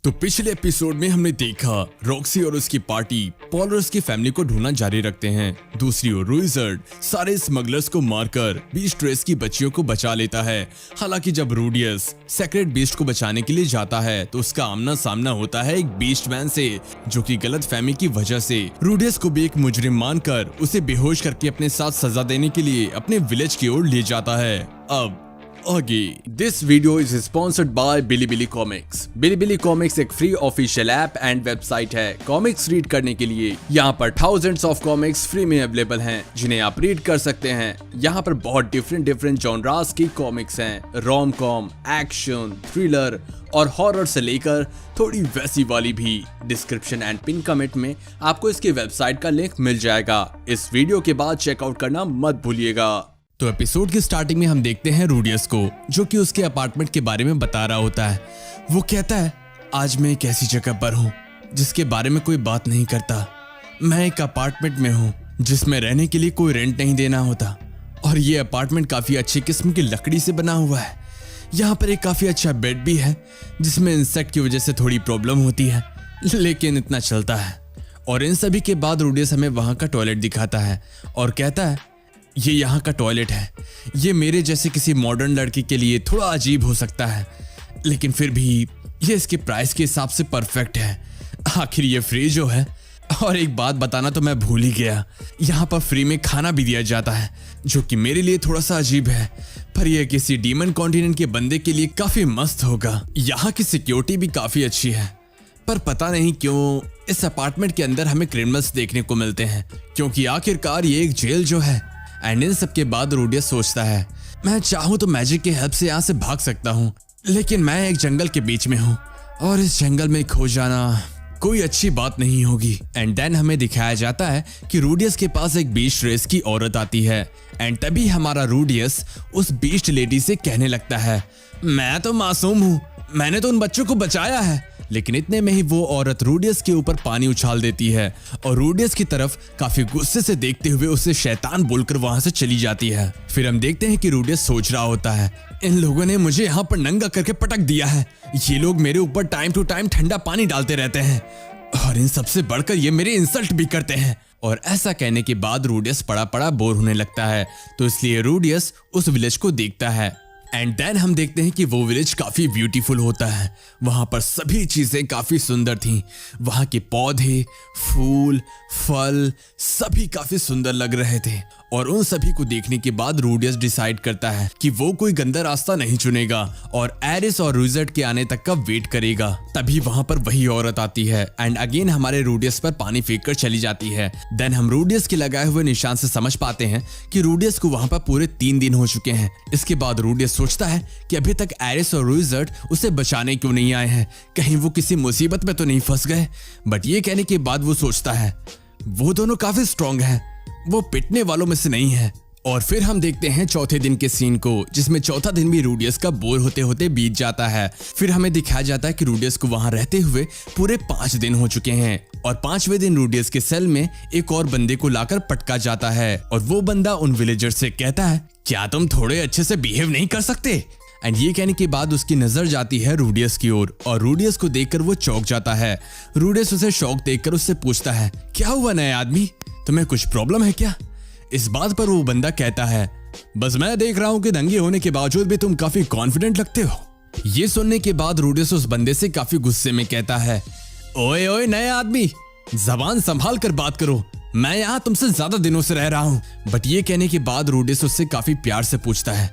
तो पिछले एपिसोड में हमने देखा रॉक्सी और उसकी पार्टी पॉल और उसकी फैमिली को ढूंढना जारी रखते हैं। दूसरी ओर रूइजर्ड सारे स्मगलर्स को मारकर बीस्ट रेस की बच्चियों को बचा लेता है। हालांकि जब रूडियस सेक्रेट बीस्ट को बचाने के लिए जाता है तो उसका आमना सामना होता है एक बीस्ट मैन से, जो कि गलत फहमी की वजह से रूडियस को भी एक मुजरिम मानकर उसे बेहोश करके अपने साथ सजा देने के लिए अपने विलेज की ओर ले जाता है। अब आगे this video is sponsored by Bilibili comics. Bilibili comics एक free official app and website है। कॉमिक्स रीड करने के लिए यहाँ पर थाउजेंड्स ऑफ कॉमिक्स फ्री में अवेलेबल हैं, जिन्हें आप रीड कर सकते हैं। यहाँ पर बहुत डिफरेंट जॉनरास की कॉमिक्स हैं, रोम कॉम, एक्शन, थ्रिलर और हॉरर से लेकर थोड़ी वैसी वाली भी। डिस्क्रिप्शन एंड पिन कमेंट में आपको इसकी वेबसाइट का लिंक मिल जाएगा। इस वीडियो के बाद चेकआउट करना मत भूलिएगा। तो एपिसोड की स्टार्टिंग में हम देखते हैं रूडियस को, जो कि उसके अपार्टमेंट के बारे में बता रहा होता है। वो कहता है, आज मैं एक ऐसी जगह पर हूँ जिसके बारे में कोई बात नहीं करता। मैं एक अपार्टमेंट में हूँ जिसमें रहने के लिए कोई रेंट नहीं देना होता, और ये अपार्टमेंट काफी अच्छी किस्म की लकड़ी से बना हुआ है। यहाँ पर एक काफी अच्छा बेड भी है, जिसमें इंसेक्ट की वजह से थोड़ी प्रॉब्लम होती है, लेकिन इतना चलता है। और इन सभी के बाद रूडियस हमें वहाँ का टॉयलेट दिखाता है और कहता है, ये यहाँ का टॉयलेट है। ये मेरे जैसे किसी मॉडर्न लड़की के लिए थोड़ा अजीब हो सकता है, लेकिन फिर भी ये इसके प्राइस के हिसाब से परफेक्ट है। आखिर ये फ्री जो है। और एक बात बताना तो मैं भूल ही गया, यहाँ पर फ्री में खाना भी दिया जाता है, जो कि मेरे लिए थोड़ा सा अजीब है, पर यह किसी डीमन कॉन्टिनेंट के बंदे के लिए काफी मस्त होगा। यहाँ की सिक्योरिटी भी काफी अच्छी है, पर पता नहीं क्यों इस अपार्टमेंट के अंदर हमें क्रिमिनल्स देखने को मिलते हैं, क्योंकि आखिरकार ये एक जेल जो है। एंड इन सब के बाद रूडियस सोचता है, मैं चाहूँ तो मैजिक की हेल्प से यहाँ से भाग सकता हूँ, लेकिन मैं एक जंगल के बीच में हूँ और इस जंगल में खो जाना कोई अच्छी बात नहीं होगी। एंड देन हमें दिखाया जाता है कि रूडियस के पास एक बीस्ट रेस की औरत आती है। एंड तभी हमारा रूडियस उस बीस्ट लेडी से कहने लगता है, मैं तो मासूम हूँ, मैंने तो उन बच्चों को बचाया है। लेकिन इतने में ही वो औरत रूडियस के ऊपर पानी उछाल देती है और रूडियस की तरफ काफी गुस्से से देखते हुए उसे शैतान बोलकर वहां से चली जाती है। फिर हम देखते हैं कि रूडियस सोच रहा होता है, इन लोगों ने मुझे यहाँ पर नंगा करके पटक दिया है। ये लोग मेरे ऊपर टाइम टू टाइम ठंडा पानी डालते रहते हैं, और इन सबसे बढ़कर ये मेरे इंसल्ट भी करते हैं। और ऐसा कहने के बाद रूडियस पड़ा बोर होने लगता है, तो इसलिए रूडियस उस विलेज को देखता है। एंड देन हम देखते हैं कि वो विलेज काफी ब्यूटीफुल होता है। वहां पर सभी चीजें काफी सुंदर थीं। वहां के पौधे, फूल, फल सभी काफी सुंदर लग रहे थे। और उन सभी को देखने के बाद रूडियस डिसाइड करता है कि वो कोई गंदा रास्ता नहीं चुनेगा और एरिस और रूइजर्ड के आने तक का वेट करेगा। तभी वहां पर वही औरत आती है एंड अगेन हमारे रूडियस पर पानी फेंक कर चली जाती है। देन हम रूडियस के लगाए हुए निशान से समझ पाते हैं कि रूडियस को वहां पर पूरे 3 दिन हो चुके हैं। इसके बाद रूडियस सोचता है कि अभी तक एरिस और रूइजर्ड उसे बचाने क्यों नहीं आए हैं, कहीं वो किसी मुसीबत में तो नहीं फंस गए। बट ये कहने के बाद वो सोचता है, वो दोनों काफी स्ट्रॉन्ग हैं, वो पिटने वालों में से नहीं है। और फिर हम देखते हैं चौथे दिन के सीन को, जिसमें चौथा दिन भी रूडियस का बोर होते होते बीत जाता है। फिर हमें दिखाया जाता है कि रूडियस को वहां रहते हुए पूरे 5 दिन हो चुके हैं और 5वें दिन रूडियस के सेल में एक और बंदे को लाकर पटका जाता है। और वो बंदा उन विलेजर्स से कहता है, क्या तुम थोड़े अच्छे से बिहेव नहीं कर सकते? एंड ये कहने के बाद उसकी नजर जाती है रूडियस की ओर और रूडियस को देखकर वो चौंक जाता है। रूडियस उसे शौक देखकर उससे पूछता है, क्या हुआ नए आदमी, तुम्हें कुछ प्रॉब्लम है क्या? इस बात पर वो बंदा कहता है, बस मैं देख रहा हूँ कि दंगे होने के बावजूद भी तुम काफी कॉन्फिडेंट लगते हो। ये सुनने के बाद रूडियस उस बंदे से काफी गुस्से में कहता है, ओए ओए नए आदमी, जबान संभाल कर बात करो, मैं यहाँ तुमसे ज्यादा दिनों से रह रहा हूँ। बट ये कहने के बाद रूडियस उससे काफी प्यार से पूछता है,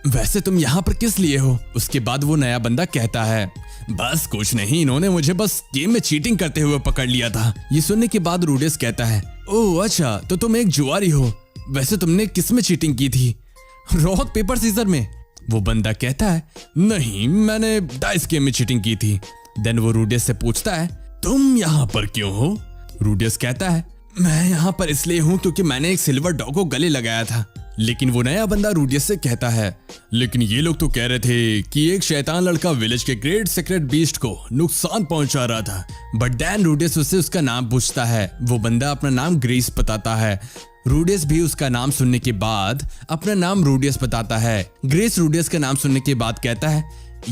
वैसे तुम यहाँ पर किस लिए हो? उसके बाद वो नया बंदा कहता है, बस कुछ नहीं, इन्होंने मुझे बस गेम में चीटिंग करते हुए पकड़ लिया था। ये सुनने के बाद रूडियस कहता है, ओह अच्छा, तो तुम एक जुआरी हो। वैसे तुमने किस में चीटिंग की थी? रॉक पेपर सीजर में? वो बंदा कहता है, नहीं, मैंने डाइस गेम में चीटिंग की थी। देन वो रूडियस से पूछता है, तुम यहाँ पर क्यों हो? रूडियस कहता है, मैं यहाँ पर इसलिए हूँ क्योंकि मैंने एक सिल्वर डॉग को गले लगाया था। लेकिन वो नया बंदा रूडियस से कहता है, लेकिन ये लोग तो कह रहे थे कि एक शैतान लड़का विलेज के ग्रेट सीक्रेट बीस्ट को नुकसान पहुंचा रहा था। बट दैन रूडियस उससे उसका नाम पूछता है। वो बंदा अपना नाम ग्रेस बताता है। रूडियस भी उसका नाम सुनने के बाद अपना नाम रूडियस बताता है। ग्रेस रूडियस का नाम सुनने के बाद कहता है,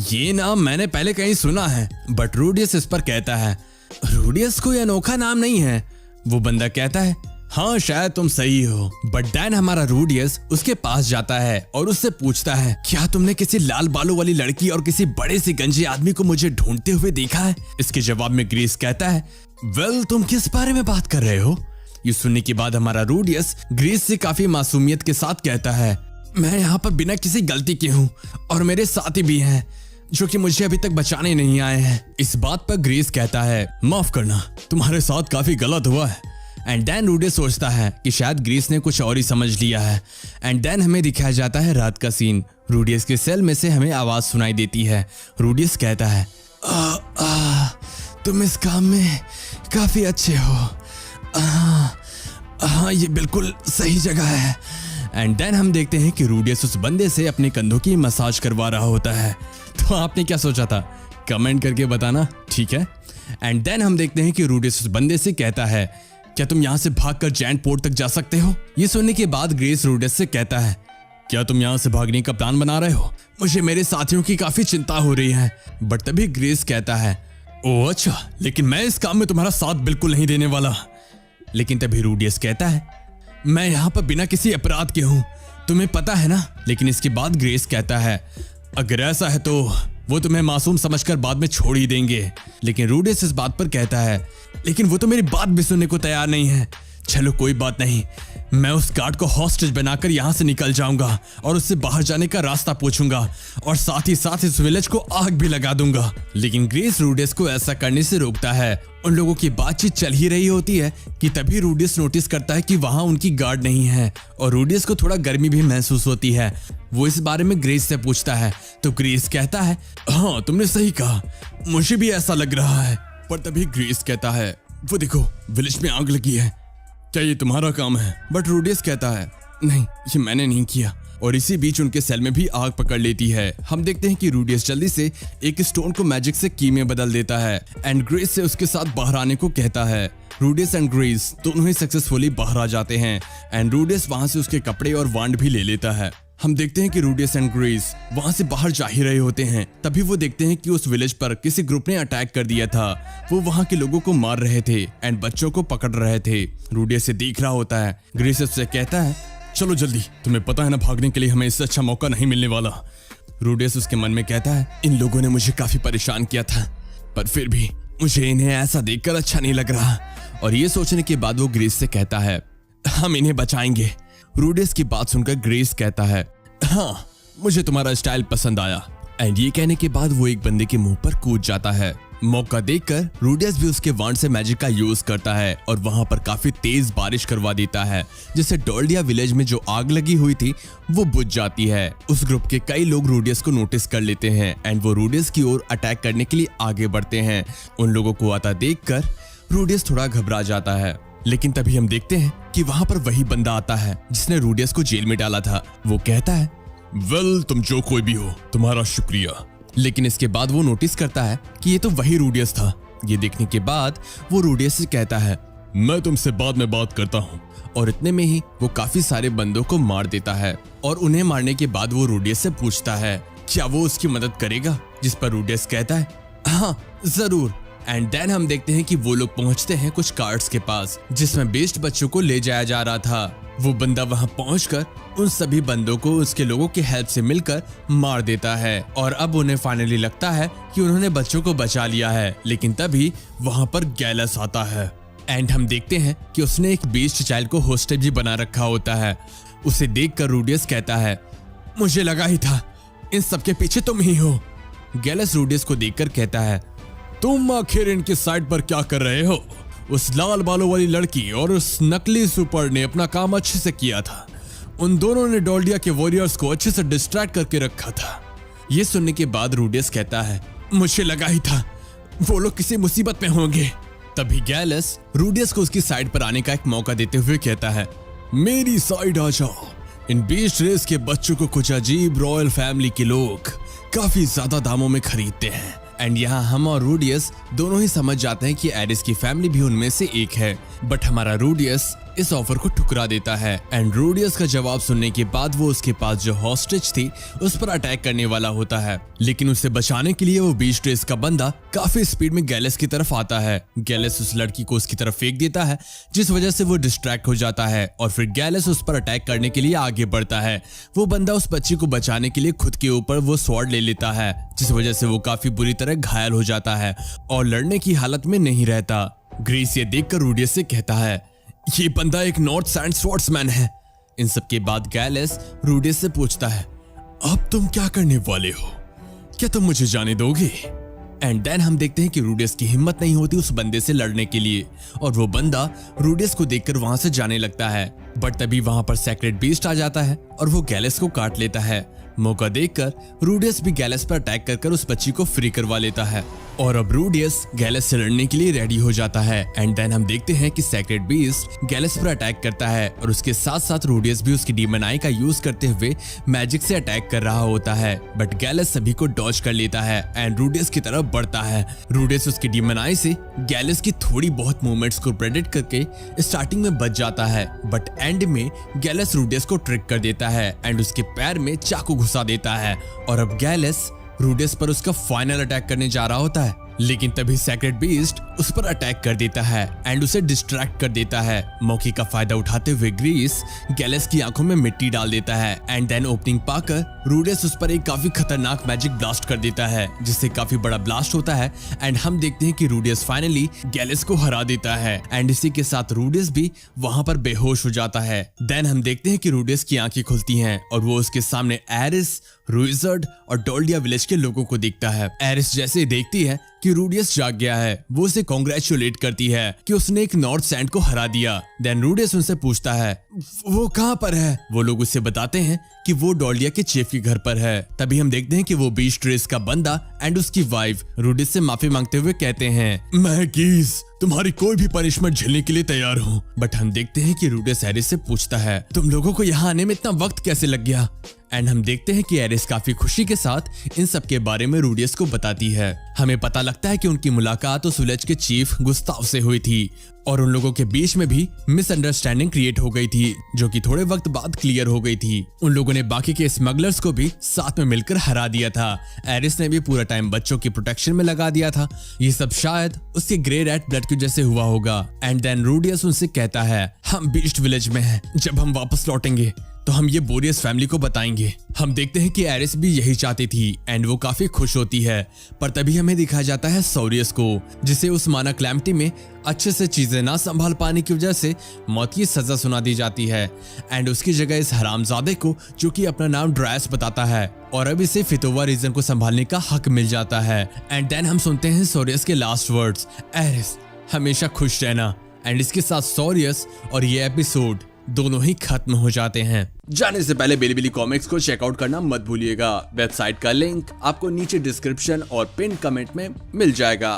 ये नाम मैंने पहले कहीं सुना है। बट रूडियस इस पर कहता है, रूडियस कोई अनोखा नाम नहीं है। वो बंदा कहता है, हाँ शायद तुम सही हो। बट डैन हमारा रूडियस उसके पास जाता है और उससे पूछता है, क्या तुमने किसी लाल बालों वाली लड़की और किसी बड़े से गंजे आदमी को मुझे ढूंढते हुए देखा है? इसके जवाब में ग्रेस कहता है, वेल तुम किस बारे में बात कर रहे हो? ये सुनने के बाद हमारा रूडियस ग्रेस से काफी मासूमियत के साथ कहता है, मैं यहाँ पर बिना किसी गलती के हूँ और मेरे साथी भी हैं जो कि मुझे अभी तक बचाने नहीं आए हैं। इस बात पर ग्रेस कहता है, माफ करना, तुम्हारे साथ काफी गलत हुआ है। एंड देन रूडियस सोचता है कि शायद ग्रेस ने कुछ और ही समझ लिया है। एंड देन हमें दिखाया जाता है रात का सीन। रूडियस के सेल में से हमें आवाज सुनाई देती है। रूडियस कहता है, तुम इस काम में काफी अच्छे हो। हाँ ये बिल्कुल सही जगह है। एंड देन हम देखते हैं कि रूडियस उस बंदे से अपने कंधों की मसाज करवा रहा होता है। तो आपने क्या सोचा था? कमेंट करके बताना, ठीक है? एंड देन हम देखते हैं कि रूडियस उस बंदे से कहता है, क्या तुम यहाँ से भागकर जायंट पोर्ट तक जा सकते हो? ये सुनने के बाद ग्रेस रूडियस से कहता है, क्या तुम यहाँ से भागने का प्लान बना रहे हो? मुझे मेरे साथियों की काफी चिंता हो रही है। बट तभी ग्रेस कहता है, ओह अच्छा, लेकिन मैं इस काम में तुम्हारा साथ बिल्कुल नहीं देने वाला। लेकिन तभी रूडियस कहता है, मैं यहाँ पर बिना किसी अपराध के हूँ, तुम्हें पता है ना? लेकिन इसके बाद ग्रेस कहता है, अगर ऐसा है तो वो तुम्हें मासूम समझकर बाद में छोड़ ही देंगे। लेकिन रूडियस इस बात पर कहता है, लेकिन वो तो मेरी बात भी सुनने को तैयार नहीं है। चलो कोई बात नहीं, मैं उस गार्ड को हॉस्टेज बनाकर यहाँ से निकल जाऊंगा और उससे बाहर जाने का रास्ता पूछूंगा और साथ ही साथ इस विलेज को आग भी लगा दूंगा। लेकिन ग्रेस रूडियस को ऐसा करने से रोकता है। उन लोगों की बातचीत चल ही रही होती है कि तभी रूडियस नोटिस करता है कि वहाँ उनकी गार्ड नहीं है और रूडियस को थोड़ा गर्मी भी महसूस होती है। वो इस बारे में ग्रेस से पूछता है तो ग्रेस कहता है, हाँ तुमने सही कहा, मुझे भी ऐसा लग रहा है। पर तभी ग्रेस कहता है, वो देखो विलेज में आग लगी है, क्या ये तुम्हारा काम है? बट रूडियस कहता है, नहीं ये मैंने नहीं किया। और इसी बीच उनके सेल में भी आग पकड़ लेती है। हम देखते हैं कि रूडियस जल्दी से एक स्टोन को मैजिक से की में बदल देता है एंड ग्रेस से उसके साथ बाहर आने को कहता है। रूडियस एंड ग्रेस दोनों ही सक्सेसफुली बाहर आ जाते हैं एंड रूडियस वहां से उसके कपड़े और वांड भी ले लेता है। हम देखते हैं कि रूडियस एंड ग्रेस वहां से बाहर जा ही रहे होते हैं। तभी वो देखते हैं कि उस विलेज पर किसी ग्रुप ने अटैक कर दिया था। वो वहां के लोगों को मार रहे थे एंड बच्चों को पकड़ रहे थे। रूडियस से देख रहा होता है। ग्रेस उससे कहता है, चलो जल्दी, तुम्हें पता है ना भागने के लिए हमें इससे अच्छा मौका नहीं मिलने वाला। रूडियस उसके मन में कहता है, इन लोगों ने मुझे काफी परेशान किया था, पर फिर भी मुझे इन्हें ऐसा देखकर अच्छा नहीं लग रहा। और ये सोचने के बाद वो ग्रेस से कहता है, हम इन्हें बचाएंगे। रूडियस की बात सुनकर ग्रेस कहता है, हाँ मुझे तुम्हारा स्टाइल पसंद आया। एंड ये कहने के बाद वो एक बंदे के मुंह पर कूद जाता है। मौका देखकर रूडियस भी उसके वांड से मैजिक का यूज करता है और वहां पर काफी तेज बारिश करवा देता है, जिससे डोल्डिया विलेज में जो आग लगी हुई थी वो बुझ जाती है। उस ग्रुप के कई लोग रूडियस को नोटिस कर लेते हैं एंड वो रूडियस की ओर अटैक करने के लिए आगे बढ़ते हैं। उन लोगों को आता देखकर रूडियस थोड़ा घबरा जाता है। लेकिन तभी हम देखते हैं कि वहां पर वही बंदा आता है जिसने रूडियस को जेल में डाला था। वो कहता है, वेल तुम जो कोई भी हो, तुम्हारा शुक्रिया। लेकिन इसके बाद वो नोटिस करता है कि ये तो वही रूडियस था। ये देखने के बाद वो रूडियस से कहता है, मैं तुमसे बाद में बात करता हूँ। और इतने में ही वो काफी सारे बंदों को मार देता है। और उन्हें मारने के बाद वो रूडियस से पूछता है, क्या वो उसकी मदद करेगा? जिस पर रूडियस कहता है, हाँ जरूर। एंड देन हम देखते हैं कि वो लोग पहुंचते हैं कुछ कार्ड्स के पास जिसमें बेस्ट बच्चों को ले जाया जा रहा था। वो बंदा वहां पहुंचकर उन सभी बंदों को उसके लोगों की हेल्प से मिलकर मार देता है। और अब उन्हें फाइनली लगता है कि उन्होंने बच्चों को बचा लिया है। लेकिन तभी वहां पर गैलस आता है एंड हम देखते हैं कि उसने एक बेस्ट चाइल्ड को होस्टेज भी बना रखा होता है। उसे देखकर रूडियस कहता है, मुझे लगा ही था इन सबके पीछे तुम ही हो। गैलस रूडियस को देखकर कहता है, तुम आखिर इनकी साइड पर क्या कर रहे हो? उस लाल बालों वाली लड़की और उस नकली सुपर ने अपना काम अच्छे से किया था। उन दोनों ने डोल्डिया के वॉरियर्स को अच्छे से डिस्ट्रैक्ट करके रखा था। ये सुनने के बाद रूडियस कहता है, मुझे लगा ही था वो लोग किसी मुसीबत में होंगे। तभी गैलस रूडियस को उसकी साइड पर आने का एक मौका देते हुए कहता है, मेरी साइड आ जाओ, इन बीस्ट रेस के बच्चों को कुछ अजीब रॉयल फैमिली के लोग काफी ज्यादा दामों में खरीदते हैं। एंड यहाँ हम और रूडियस दोनों ही समझ जाते हैं कि एरिस की फैमिली भी उनमें से एक है। बट हमारा रूडियस इस ऑफर को ठुकरा देता है। एंड रूडियस का जवाब सुनने के बाद वो उसके पास जो हॉस्टेज थी उस पर अटैक करने वाला होता है, लेकिन उसे बचाने के लिए वो बीस्ट रेस का बंदा काफी स्पीड में गैलेस की तरफ आता है। गैलेस उस लड़की को उसकी तरफ फेंक देता है, जिस वजह से वो डिस्ट्रैक्ट हो जाता है और फिर गैलेस उस पर अटैक करने के लिए आगे बढ़ता है। वो बंदा उस बच्ची को बचाने के लिए खुद के ऊपर वो स्वॉर्ड ले लेता है, जिस वजह से वो काफी बुरी तरह घायल हो जाता है और लड़ने की हालत में नहीं रहता। ग्रेस ये देखकर रूडियस से कहता है, ये बंदा एक नॉर्थ सैंड स्वॉर्ड्समैन है। इन सब के बाद गैलेस रूडियस से पूछता है, अब तुम क्या करने वाले हो? क्या तुम मुझे जाने दोगे? एंड देन हम देखते हैं कि रूडियस की हिम्मत नहीं होती उस बंदे से लड़ने के लिए और वो बंदा रूडियस को देखकर वहां से जाने लगता है। बट तभी वहां पर सेक्रेट बीस्ट आ जाता है और वो गैलेस को काट लेता है। मौका देखकर रूडियस भी गैलेस पर अटैक कर उस बच्ची को फ्री करवा लेता है और अब रूडियस गैलेस से लड़ने के लिए रेडी हो जाता है। एंड देन हम देखते हैं कि सेक्रेट बीस्ट गैलेस पर अटैक करता है और उसके साथ साथ रूडियस भी उसकी डीमन आई का यूज करते हुए मैजिक से अटैक कर रहा होता है। बट गैलेस सभी को डॉज कर लेता है एंड रूडियस की तरफ बढ़ता है। रूडियस उसकी डीमन आई से गैलेस की थोड़ी बहुत मूवमेंट्स को प्रेडिक्ट करके स्टार्टिंग में बच जाता है, बट एंड में गैलेस रूडियस को ट्रिक कर देता है एंड उसके पैर में चाकू घुसा देता है और अब गैलेस रूडियस पर उसका फाइनल अटैक करने जा रहा होता है, लेकिन तभी सेक्रेट बीस्ट उस पर अटैक कर देता है एंड उसे डिस्ट्रैक्ट कर देता है। मौके का फायदा उठाते हुए ग्रीस गैलेस की आंखों में मिट्टी डाल देता है एंड देन ओपनिंग पाकर रूडियस उस पर एक काफी खतरनाक मैजिक ब्लास्ट कर देता है, जिससे काफी बड़ा ब्लास्ट होता है एंड हम देखते हैं कि रूडियस फाइनली गैलेस को हरा देता है एंड इसी के साथ रूडियस भी वहां पर बेहोश हो जाता है। देन हम देखते हैं कि रूडियस की आंखें खुलती हैं और वो उसके सामने एरिस, रुइजर्ड और डोल्डिया विलेज के लोगों को देखता है। एरिस जैसे ही देखती है कि रूडियस जाग गया है, वो उसे कांग्रेचुलेट करती है कि उसने एक नॉर्थ सैंड को हरा दिया। देन रूडियस उनसे पूछता है वो कहां पर है? वो लोग उसे बताते हैं कि वो डोल्डिया के चीफ के घर पर है। तभी हम देखते हैं कि वो बीस्ट रेस का बंदा एंड उसकी वाइफ रूडियस से माफी मांगते हुए कहते हैं, मैं गीज तुम्हारी कोई भी पनिशमेंट झेलने के लिए तैयार हूँ। बट हम देखते हैं कि रूडियस एरिस से पूछता है, तुम लोगों को यहाँ आने में इतना वक्त कैसे लग गया? एंड हम देखते हैं कि एरिस काफी खुशी के साथ इन सब के बारे में रूडियस को बताती है। हमें पता लगता है कि उनकी मुलाकात उस विलेज के चीफ गुस्ताव से हुई थी और उन लोगों के बीच में भी मिसअंडरस्टैंडिंग क्रिएट हो गई थी, जो कि थोड़े वक्त बाद क्लियर हो गई थी। उन लोगों ने बाकी के स्मगलर्स को भी साथ में मिलकर हरा दिया था। एरिस ने भी पूरा टाइम बच्चों की प्रोटेक्शन में लगा दिया था। ये सब शायद उसके ग्रे रेड ब्लड की वजह से हुआ होगा। एंड देन रूडियस उनसे कहता है, हम बीस्ट विलेज में हैं, जब हम वापस लौटेंगे तो हम ये बोरियस फैमिली को बताएंगे। हम देखते हैं कि एरिस भी यही चाहती थी एंड वो काफी खुश होती है, पर तभी हमें दिखाया जाता है सॉरियस को, जिसे उस माना क्लैम्पटी में अच्छे से चीजें ना संभाल पाने की वजह से मौत की सजा सुना दी जाती है एंड उसकी जगह इस हरामजादे को, जो कि अपना नाम ड्रायस बताता है, और अब इसे फितोवा रीजन को संभालने का हक मिल जाता है। एंड देन हम सुनते हैं सॉरियस के लास्ट वर्ड्स, एरिस हमेशा खुश रहना। एंड इसके साथ सॉरियस और ये एपिसोड दोनों ही खत्म हो जाते हैं। जाने से पहले बिली बिली कॉमिक्स को चेकआउट करना मत भूलिएगा। वेबसाइट का लिंक आपको नीचे डिस्क्रिप्शन और पिन कमेंट में मिल जाएगा।